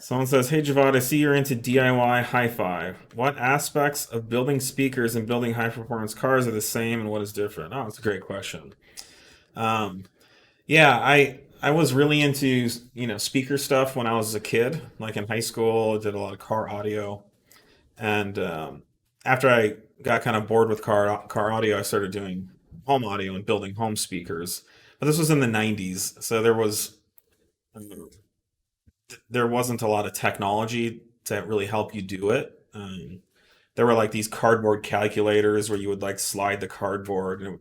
Someone says, "Hey Javad, I see you're into DIY hi-fi. What aspects of building speakers and building high-performance cars are the same, and what is different?" Oh, that's a great question. Um, yeah, I was really into speaker stuff when I was a kid. Like in high school, I did a lot of car audio, and after I got kind of bored with car audio, I started doing home audio and building home speakers. But this was in the '90s, so there wasn't a lot of technology to really help you do it. There were like these cardboard calculators where you would like slide the cardboard, and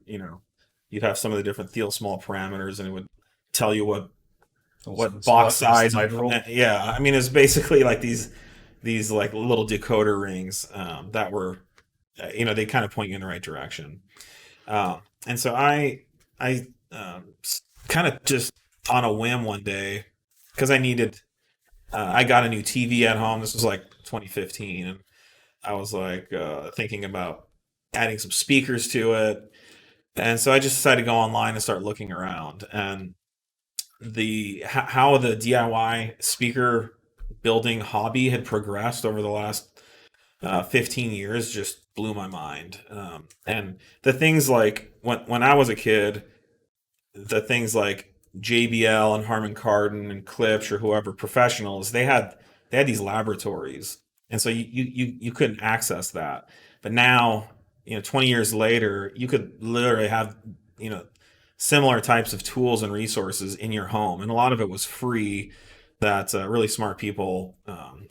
you'd have some of the different Thiel small parameters, and it would tell you what box size. Slide rule. Yeah, I mean it's basically like these like little decoder rings that were they kind of point you in the right direction. And so I kind of just on a whim one day, because I got a new TV at home. This was like 2015, and I was like thinking about adding some speakers to it. And so I just decided to go online and start looking around. And how the DIY speaker building hobby had progressed over the last 15 years just blew my mind. And the things like when I was a kid, the things like JBL and Harman Kardon and Klipsch or whoever professionals, they had these laboratories, and so you couldn't access that. But now, 20 years later, you could literally have you know similar types of tools and resources in your home, and a lot of it was free that really smart people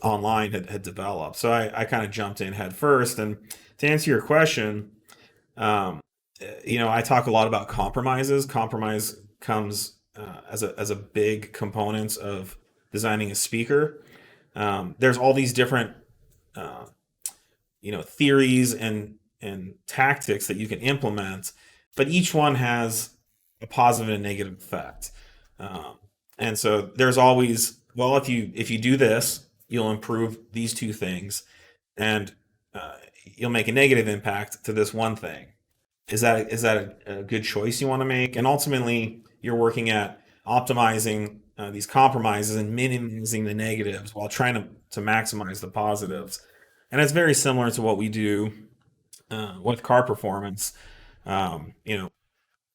online had developed. So I kind of jumped in head first. And to answer your question, um, I talk a lot about compromises. Compromise comes as a big component of designing a speaker. There's all these different uh, theories and tactics that you can implement, but each one has a positive and negative effect. Um, and so there's always, well, if you do this, you'll improve these two things, and you'll make a negative impact to this one thing. Is that a good choice you want to make? And ultimately, you're working at optimizing these compromises and minimizing the negatives while trying to maximize the positives. And it's very similar to what we do with car performance. Um, you know,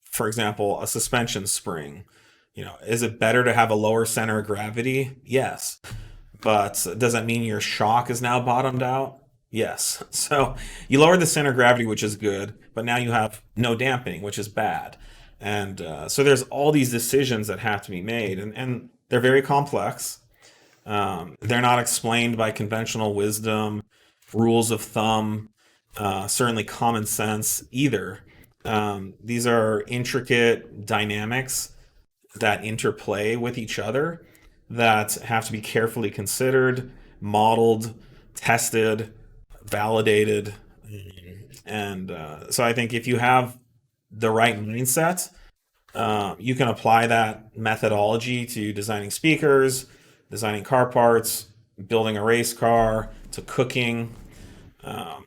for example, a suspension spring. Is it better to have a lower center of gravity? Yes. But does that mean your shock is now bottomed out? Yes. So you lower the center of gravity, which is good, but now you have no damping, which is bad. And so there's all these decisions that have to be made, and they're very complex. They're not explained by conventional wisdom, rules of thumb, certainly common sense either. These are intricate dynamics that interplay with each other that have to be carefully considered, modeled, tested, validated. And so I think if you have the right mindset, you can apply that methodology to designing speakers, designing car parts, building a race car, to cooking, um,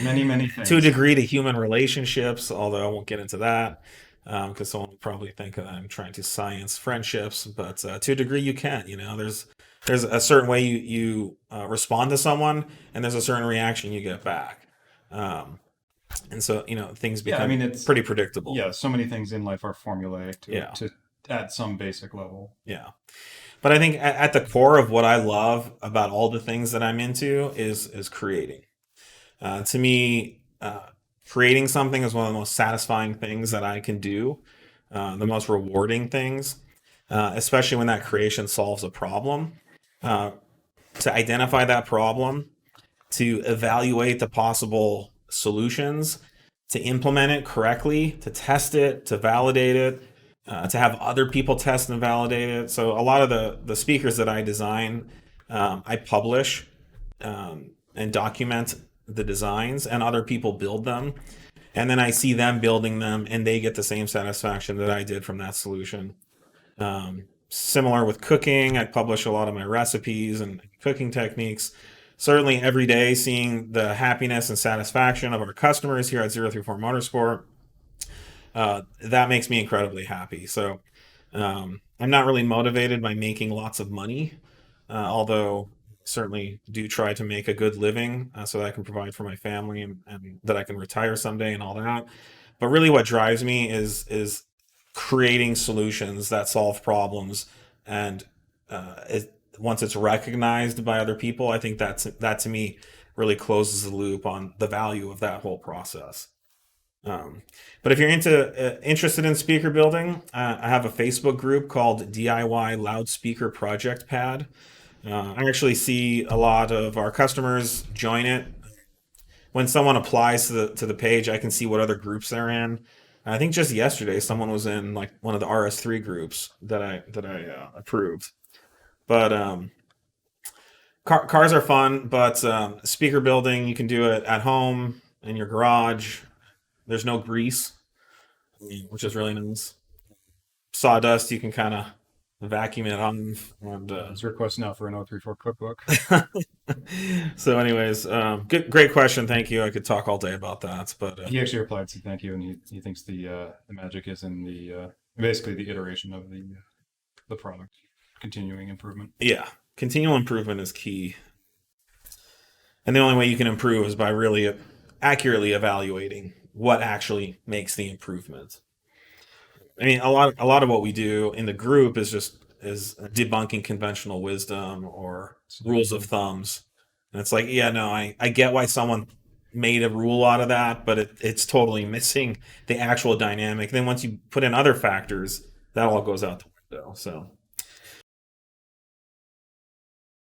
Many, many to a things. degree to human relationships, although I won't get into that because someone will probably think that I'm trying to science friendships. But to a degree, you can. There's a certain way you respond to someone, and there's a certain reaction you get back. Um, and so things Yeah, I become mean it's pretty predictable. yeah, so many things in life are formulaic Yeah, to at some basic level. yeah. But I think at the core of what I love about all the things that I'm into is creating. To me, creating something is one of the most satisfying things that I can do, the most rewarding things, especially when that creation solves a problem. Uh, to identify that problem, to evaluate the possible solutions, to implement it correctly, to test it, to validate it, to have other people test and validate it. So a lot of the speakers that I design, I publish and document the designs, and other people build them. And then I see them building them, and they get the same satisfaction that I did from that solution. Similar with cooking, I publish a lot of my recipes and cooking techniques. Certainly, every day, seeing the happiness and satisfaction of our customers here at 034 Motorsport, that makes me incredibly happy. So, I'm not really motivated by making lots of money, although certainly do try to make a good living so that I can provide for my family and that I can retire someday and all that. But really, what drives me is creating solutions that solve problems, and once it's recognized by other people, I think that to me really closes the loop on the value of that whole process. Um, but if you're interested in speaker building, I have a Facebook group called DIY Loudspeaker Project Pad. I actually see a lot of our customers join it. When someone applies to the page, I can see what other groups they're in. I think just yesterday, someone was in like one of the RS3 groups that I approved. But cars are fun, but speaker building you can do it at home in your garage. There's no grease, which is really nice. Sawdust you can kind of vacuum it on, and His request now for an 034 cookbook. so anyways, great question. Thank you. I could talk all day about that, but He actually replied to thank you, and he thinks the magic is in the basically the iteration of the product, continuing improvement. yeah, continual improvement is key, and the only way you can improve is by really accurately evaluating what actually makes the improvement. I mean, a lot of what we do in the group is debunking conventional wisdom or rules of thumbs. And it's like, yeah, no, I get why someone made a rule out of that, but it's totally missing the actual dynamic. Then once you put in other factors, that all goes out the window. So